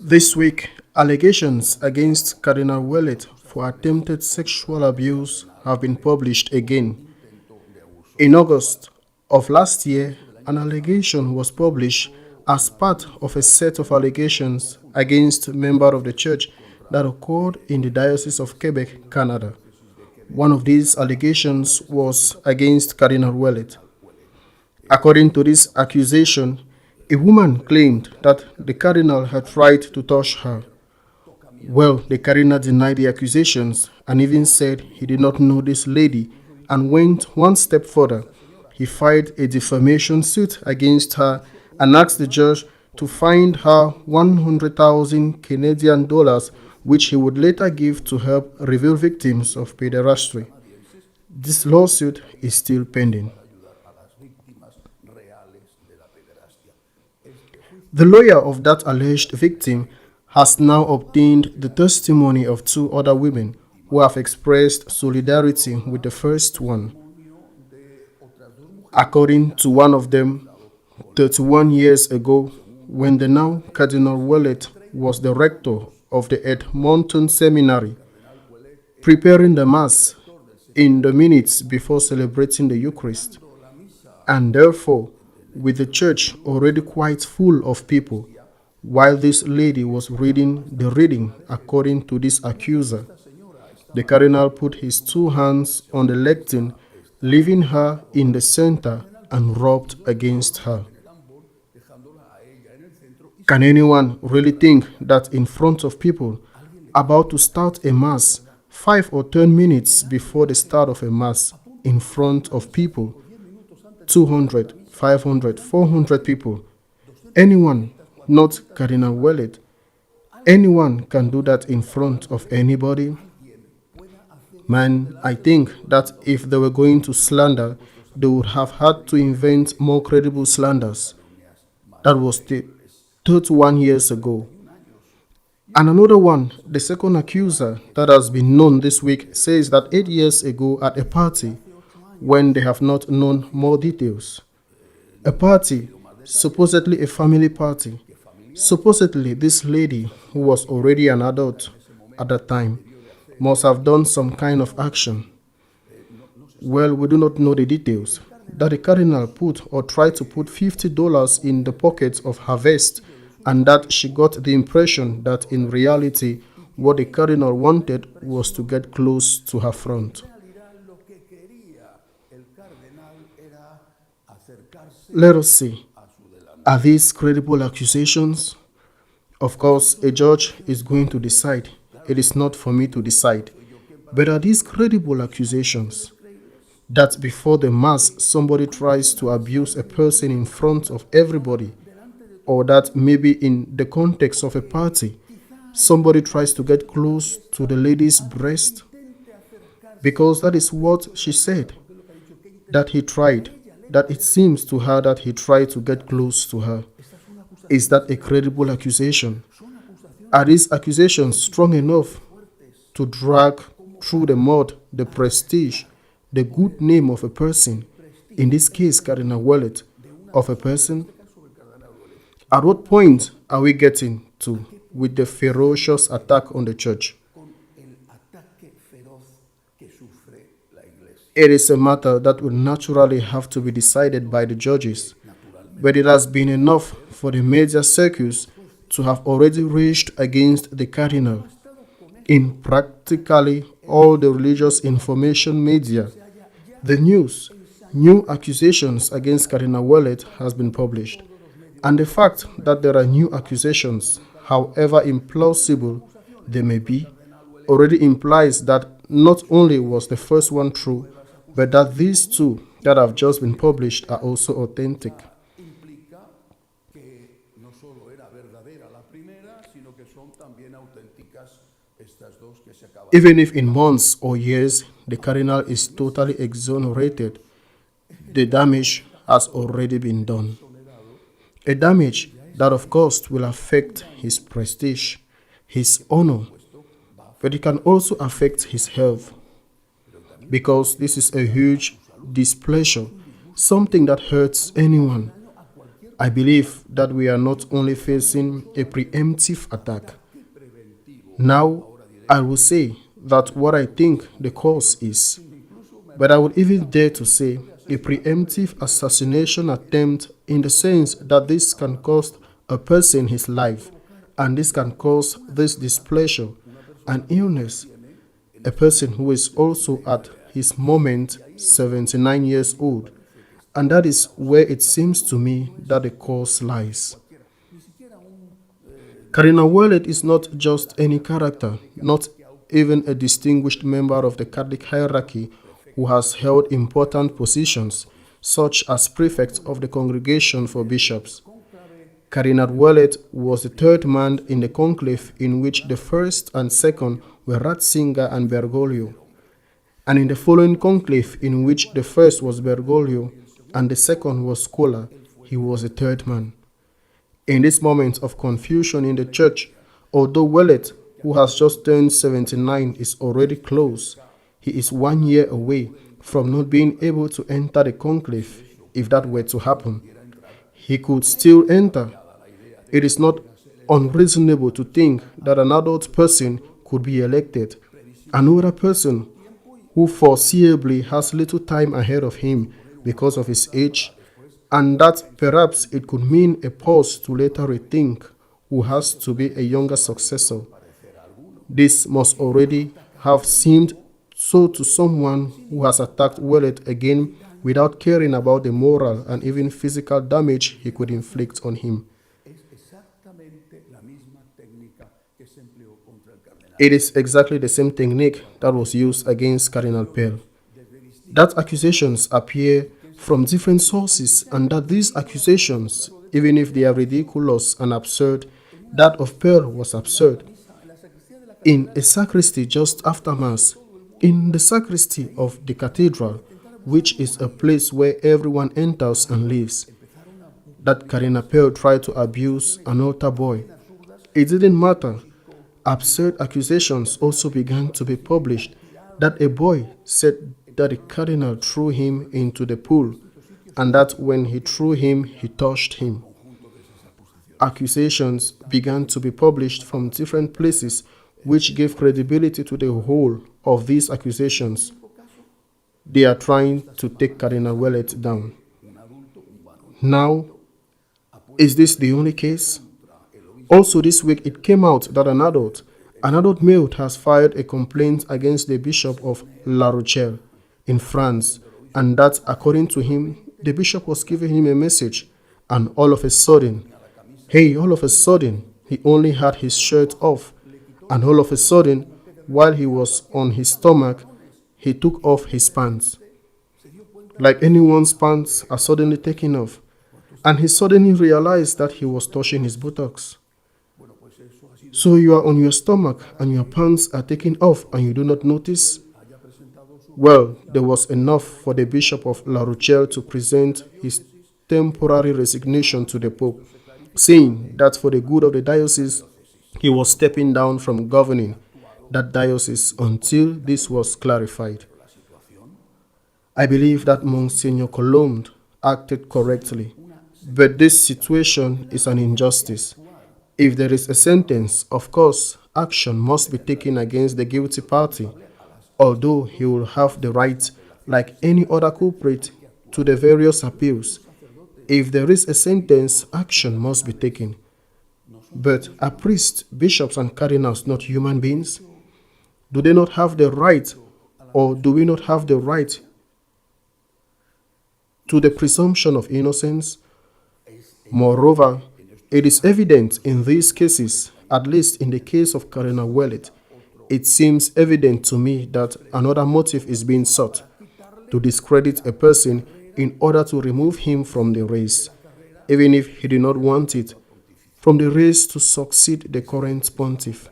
This week, allegations against Cardinal Ouellet for attempted sexual abuse have been published again. In August of last year, an allegation was published as part of a set of allegations against a member of the church that occurred in the Diocese of Quebec, Canada. One of these allegations was against Cardinal Ouellet. According to this accusation, a woman claimed that the cardinal had tried to touch her. Well, the cardinal denied the accusations and even said he did not know this lady and went one step further. He filed a defamation suit against her and asked the judge to fine her 100,000 Canadian dollars, which he would later give to help reveal victims of pederasty. This lawsuit is still pending. The lawyer of that alleged victim has now obtained the testimony of two other women who have expressed solidarity with the first one. According to one of them, 31 years ago, when the now Cardinal Ouellet was the rector of the Edmonton Seminary, preparing the Mass in the minutes before celebrating the Eucharist, and therefore with the church already quite full of people, while this lady was reading the reading according to this accuser, the cardinal put his two hands on the lectern, leaving her in the center, and rubbed against her. Can anyone really think that in front of people about to start a Mass, 5 or 10 minutes before the start of a Mass, in front of people, 200, 500, 400 people, anyone, not Cardinal Ouellet, anyone can do that in front of anybody? Man, I think that if they were going to slander, they would have had to invent more credible slanders. That was 31 years ago. And another one, the second accuser that has been known this week, says that 8 years ago at a party, when they have not known more details. A party, supposedly a family party. Supposedly this lady, who was already an adult at that time, must have done some kind of action. Well, we do not know the details. That the cardinal put or tried to put $50 in the pocket of her vest, and that she got the impression that in reality what the cardinal wanted was to get close to her front. Let us see. Are these credible accusations? Of course, a judge is going to decide. It is not for me to decide. But are these credible accusations? That before the Mass, somebody tries to abuse a person in front of everybody, or that maybe in the context of a party, somebody tries to get close to the lady's breast? Because that is what she said, that he tried, that it seems to her that he tried to get close to her. Is that a credible accusation? Are these accusations strong enough to drag through the mud the prestige, the good name of a person, in this case Cardinal Ouellet, of a person? At what point are we getting to with the ferocious attack on the church? It is a matter that will naturally have to be decided by the judges, but it has been enough for the media circus to have already raged against the cardinal. In practically all the religious information media, the news, new accusations against Cardinal Ouellet has been published. And the fact that there are new accusations, however implausible they may be, already implies that not only was the first one true, but that these two that have just been published are also authentic. Even if in months or years the cardinal is totally exonerated, the damage has already been done. A damage that of course will affect his prestige, his honor, but it can also affect his health, because this is a huge displeasure, something that hurts anyone. I believe that we are not only facing a preemptive attack. Now, I will say that what I think the cause is, but I would even dare to say a preemptive assassination attempt, in the sense that this can cost a person his life, and this can cause this displeasure and illness. A person who is also at his moment 79 years old, and that is where it seems to me that the cause lies. Cardinal Wallet is not just any character, not even a distinguished member of the Catholic hierarchy who has held important positions, such as prefect of the Congregation for Bishops. Cardinal Wallet was the third man in the conclave, in which the first and second were Ratzinger and Bergoglio, and in the following conclave, in which the first was Bergoglio and the second was Scola, he was the third man. In this moment of confusion in the church, although Wallet, who has just turned 79, is already close, he is 1 year away from not being able to enter the conclave. If that were to happen, he could still enter. It is not unreasonable to think that an adult person could be elected, another person who foreseeably has little time ahead of him because of his age, and that perhaps it could mean a pause to later rethink who has to be a younger successor. This must already have seemed so to someone who has attacked Wallet again without caring about the moral and even physical damage he could inflict on him. It is exactly the same technique that was used against Cardinal Pell. That accusations appear from different sources, and that these accusations, even if they are ridiculous and absurd, that of Pell was absurd. In a sacristy just after Mass, in the sacristy of the cathedral, which is a place where everyone enters and leaves, that Cardinal Pell tried to abuse an altar boy. It didn't matter. Absurd accusations also began to be published, that a boy said that the cardinal threw him into the pool, and that when he threw him, he touched him. Accusations began to be published from different places, which gave credibility to the whole of these accusations. They are trying to take Cardinal Wallet down. Now, is this the only case? Also this week it came out that an adult male has filed a complaint against the Bishop of La Rochelle in France, and that according to him, the bishop was giving him a message, and all of a sudden, he only had his shirt off, and all of a sudden, while he was on his stomach, he took off his pants. Like anyone's pants are suddenly taken off, and he suddenly realized that he was touching his buttocks. So you are on your stomach and your pants are taken off and you do not notice? Well, there was enough for the Bishop of La Rochelle to present his temporary resignation to the Pope, saying that for the good of the diocese, he was stepping down from governing that diocese until this was clarified. I believe that Monsignor Colombe acted correctly, but this situation is an injustice. If there is a sentence, of course, action must be taken against the guilty party, although he will have the right, like any other culprit, to the various appeals. If there is a sentence, action must be taken. But are priests, bishops, and cardinals not human beings? Do they not have the right, or do we not have the right to the presumption of innocence? Moreover, it is evident in these cases, at least in the case of Cardinal Wallet, it seems evident to me that another motive is being sought, to discredit a person in order to remove him from the race, even if he did not want it, from the race to succeed the current pontiff.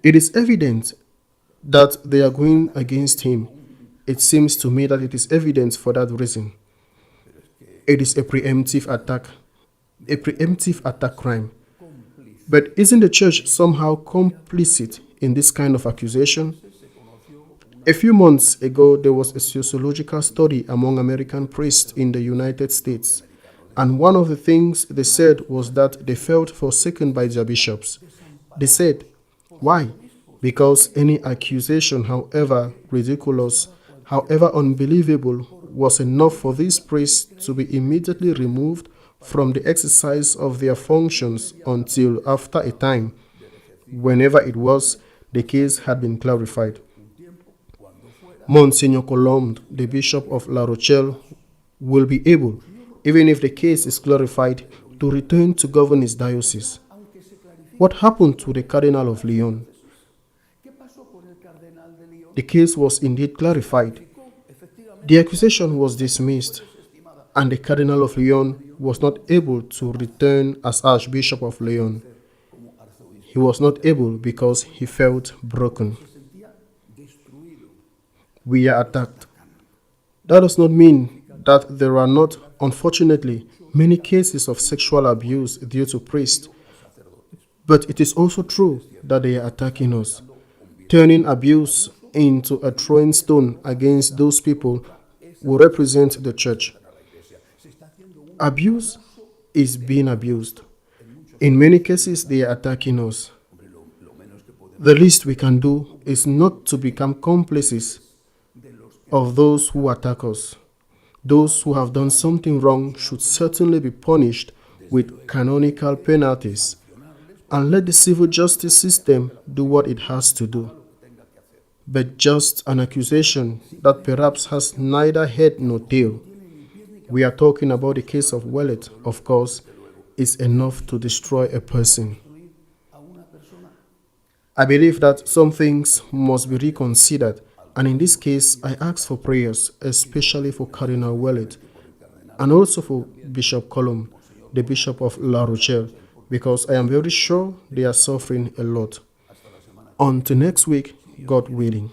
It is evident that they are going against him. It seems to me that it is evident for that reason. It is a preemptive attack crime. But isn't the church somehow complicit in this kind of accusation? A few months ago, there was a sociological study among American priests in the United States, And one of the things they said was that they felt forsaken by their bishops. They said, why? Because any accusation, however ridiculous, however unbelievable, was enough for these priests to be immediately removed from the exercise of their functions until after a time, whenever it was, the case had been clarified. Monsignor Colombe, the Bishop of La Rochelle, will be able, even if the case is clarified, to return to govern his diocese. What happened to the Cardinal of Lyon? The case was indeed clarified. The accusation was dismissed, and the Cardinal of Lyon was not able to return as Archbishop of Lyon. He was not able because he felt broken. We are attacked. That does not mean that there are not, unfortunately, many cases of sexual abuse due to priests, but it is also true that they are attacking us, turning abuse into a throwing stone against those people who represent the church. Abuse is being abused. In many cases, they are attacking us. The least we can do is not to become complices of those who attack us. Those who have done something wrong should certainly be punished with canonical penalties, and let the civil justice system do what it has to do. But just an accusation that perhaps has neither head nor tail, we are talking about the case of Wellet, of course, is enough to destroy a person. I believe that some things must be reconsidered, and in this case, I ask for prayers, especially for Cardinal Wellet, and also for Bishop Colombe, the Bishop of La Rochelle, because I am very sure they are suffering a lot. Until next week, God willing.